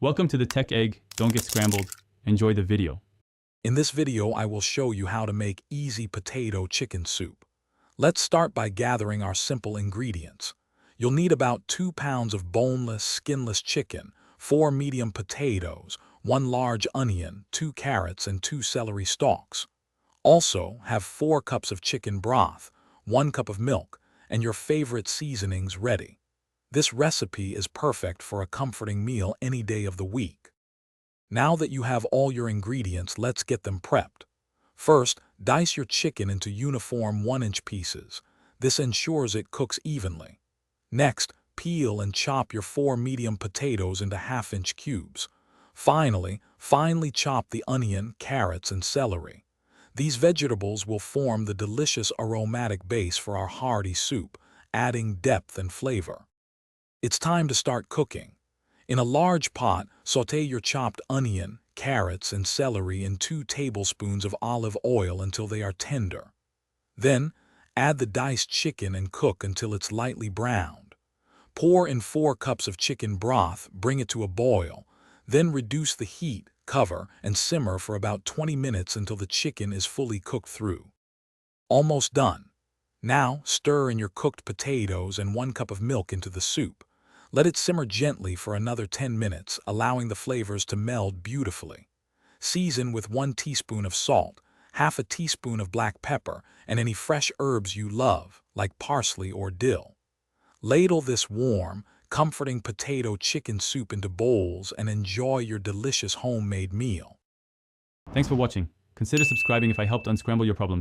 Welcome to the Tech Egg. Don't get scrambled. Enjoy the video. In this video, I will show you how to make easy potato chicken soup. Let's start by gathering our simple ingredients. You'll need about 2 pounds of boneless, skinless chicken, 4 medium potatoes, 1 large onion, 2 carrots, and 2 celery stalks. Also, have 4 cups of chicken broth, 1 cup of milk, and your favorite seasonings ready. This recipe is perfect for a comforting meal any day of the week. Now that you have all your ingredients, let's get them prepped. First, dice your chicken into uniform 1-inch pieces. This ensures it cooks evenly. Next, peel and chop your 4 medium potatoes into 1/2-inch cubes. Finally, finely chop the onion, carrots, and celery. These vegetables will form the delicious aromatic base for our hearty soup, adding depth and flavor. It's time to start cooking. In a large pot, sauté your chopped onion, carrots, and celery in 2 tablespoons of olive oil until they are tender. Then, add the diced chicken and cook until it's lightly browned. Pour in 4 cups of chicken broth, bring it to a boil. Then reduce the heat, cover, and simmer for about 20 minutes until the chicken is fully cooked through. Almost done. Now, stir in your cooked potatoes and 1 cup of milk into the soup. Let it simmer gently for another 10 minutes, allowing the flavors to meld beautifully. Season with 1 teaspoon of salt, 1/2 teaspoon of black pepper, and any fresh herbs you love, like parsley or dill. Ladle this warm, comforting potato chicken soup into bowls and enjoy your delicious homemade meal. Thanks for watching. Consider subscribing if I helped unscramble your problems.